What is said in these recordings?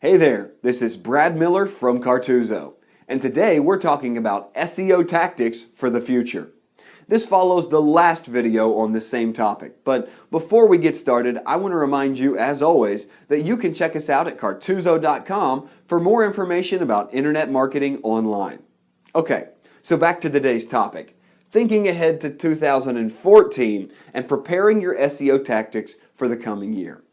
Hey there, this is Brad Miller from Cartuzo, and today we're talking about SEO tactics for the future. This follows the last video on the same topic, but before we get started, I want to remind you, as always, that you can check us out at cartuzo.com for more information about internet marketing online. Okay, so back to today's topic, thinking ahead to 2014 and preparing your SEO tactics for the coming year.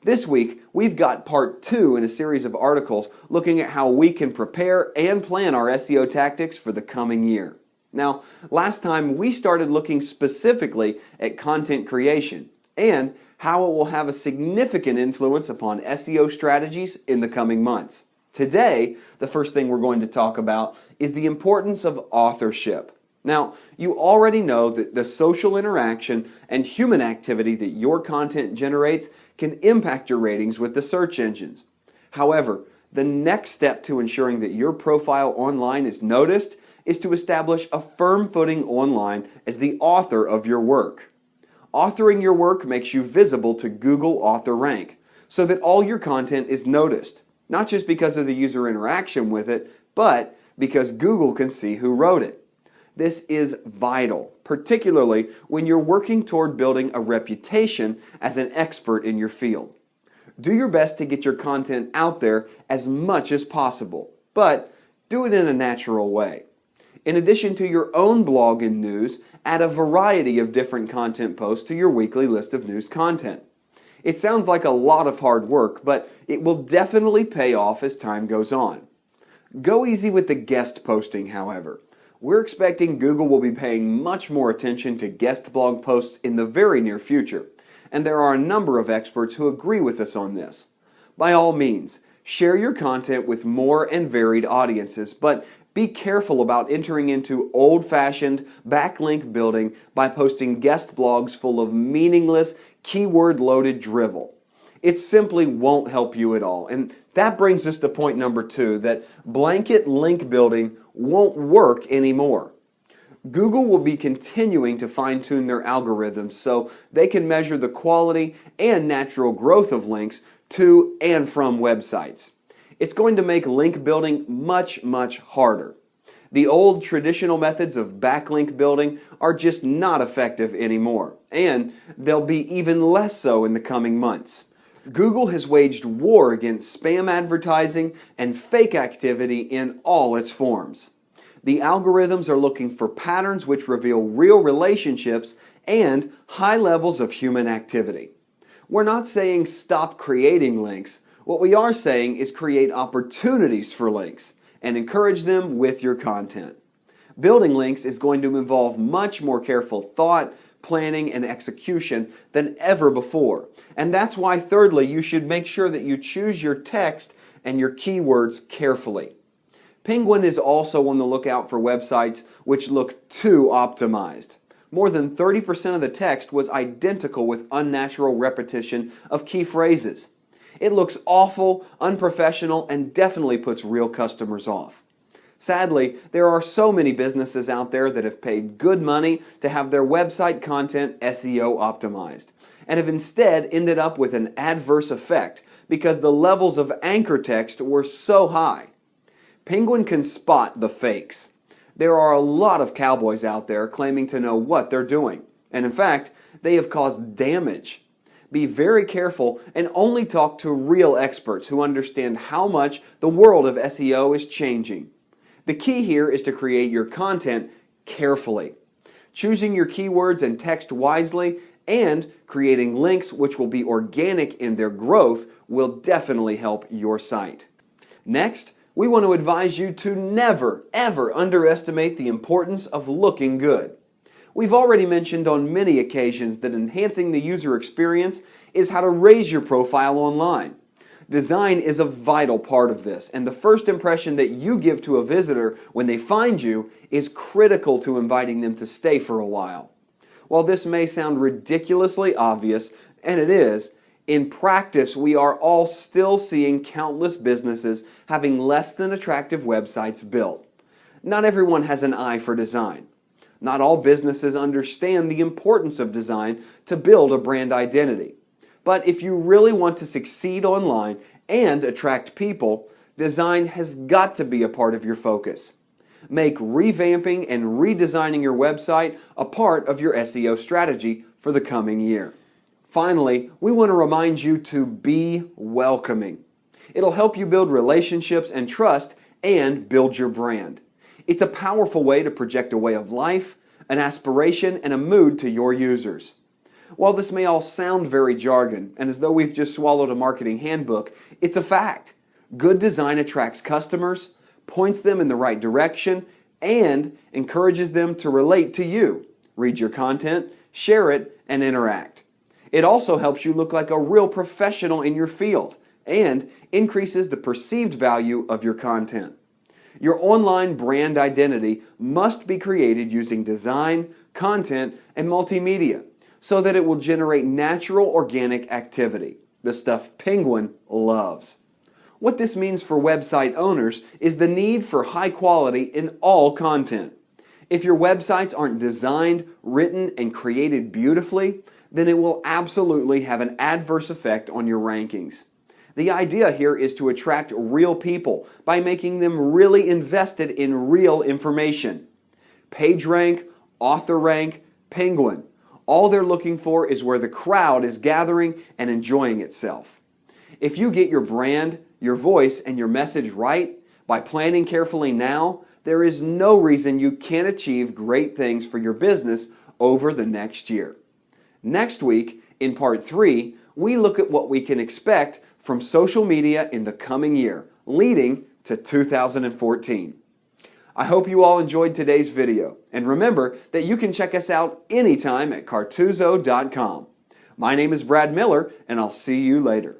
This week, we've got part 2 in a series of articles looking at how we can prepare and plan our SEO tactics for the coming year. Now, last time we started looking specifically at content creation and how it will have a significant influence upon SEO strategies in the coming months. Today, the first thing we're going to talk about is the importance of authorship. Now, you already know that the social interaction and human activity that your content generates can impact your ratings with the search engines. However, the next step to ensuring that your profile online is noticed is to establish a firm footing online as the author of your work. Authoring your work makes you visible to Google Author Rank so that all your content is noticed, not just because of the user interaction with it, but because Google can see who wrote it. This is vital, particularly when you're working toward building a reputation as an expert in your field. Do your best to get your content out there as much as possible, but do it in a natural way. In addition to your own blog and news, add a variety of different content posts to your weekly list of news content. It sounds like a lot of hard work, but it will definitely pay off as time goes on. Go easy with the guest posting, however. We're expecting Google will be paying much more attention to guest blog posts in the very near future, and there are a number of experts who agree with us on this. By all means, share your content with more and varied audiences, but be careful about entering into old-fashioned backlink building by posting guest blogs full of meaningless, keyword-loaded drivel. It simply won't help you at all. And that brings us to point number 2, that blanket link building won't work anymore. Google will be continuing to fine-tune their algorithms so they can measure the quality and natural growth of links to and from websites. It's going to make link building much, much harder. The old traditional methods of backlink building are just not effective anymore, and they'll be even less so in the coming months. Google has waged war against spam advertising and fake activity in all its forms. The algorithms are looking for patterns which reveal real relationships and high levels of human activity. We're not saying stop creating links. What we are saying is create opportunities for links and encourage them with your content. Building links is going to involve much more careful thought, planning, and execution than ever before. And that's why, thirdly, you should make sure that you choose your text and your keywords carefully. Penguin is also on the lookout for websites which look too optimized. More than 30% of the text was identical with unnatural repetition of key phrases. It looks awful, unprofessional, and definitely puts real customers off. Sadly, there are so many businesses out there that have paid good money to have their website content SEO optimized, and have instead ended up with an adverse effect because the levels of anchor text were so high. Penguin can spot the fakes. There are a lot of cowboys out there claiming to know what they're doing, and in fact, they have caused damage. Be very careful and only talk to real experts who understand how much the world of SEO is changing. The key here is to create your content carefully, choosing your keywords and text wisely, and creating links which will be organic in their growth will definitely help your site. Next, we want to advise you to never, ever underestimate the importance of looking good. We've already mentioned on many occasions that enhancing the user experience is how to raise your profile online. Design is a vital part of this, and the first impression that you give to a visitor when they find you is critical to inviting them to stay for a while. While this may sound ridiculously obvious, and it is, in practice we are all still seeing countless businesses having less than attractive websites built. Not everyone has an eye for design. Not all businesses understand the importance of design to build a brand identity. But if you really want to succeed online and attract people, design has got to be a part of your focus. Make revamping and redesigning your website a part of your SEO strategy for the coming year. Finally, we want to remind you to be welcoming. It'll help you build relationships and trust and build your brand. It's a powerful way to project a way of life, an aspiration, and a mood to your users. While this may all sound very jargon and as though we've just swallowed a marketing handbook, it's a fact. Good design attracts customers, points them in the right direction, and encourages them to relate to you, read your content, share it, and interact. It also helps you look like a real professional in your field and increases the perceived value of your content. Your online brand identity must be created using design, content, and multimedia so that it will generate natural organic activity, the stuff Penguin loves. What this means for website owners is the need for high quality in all content. If your websites aren't designed, written, and created beautifully, then it will absolutely have an adverse effect on your rankings. The idea here is to attract real people by making them really invested in real information. PageRank, AuthorRank, Penguin. All they're looking for is where the crowd is gathering and enjoying itself. If you get your brand, your voice, and your message right by planning carefully now, there is no reason you can't achieve great things for your business over the next year. Next week, in part 3, we look at what we can expect from social media in the coming year, leading to 2014. I hope you all enjoyed today's video, and remember that you can check us out anytime at cartuzo.com. My name is Brad Miller, and I'll see you later.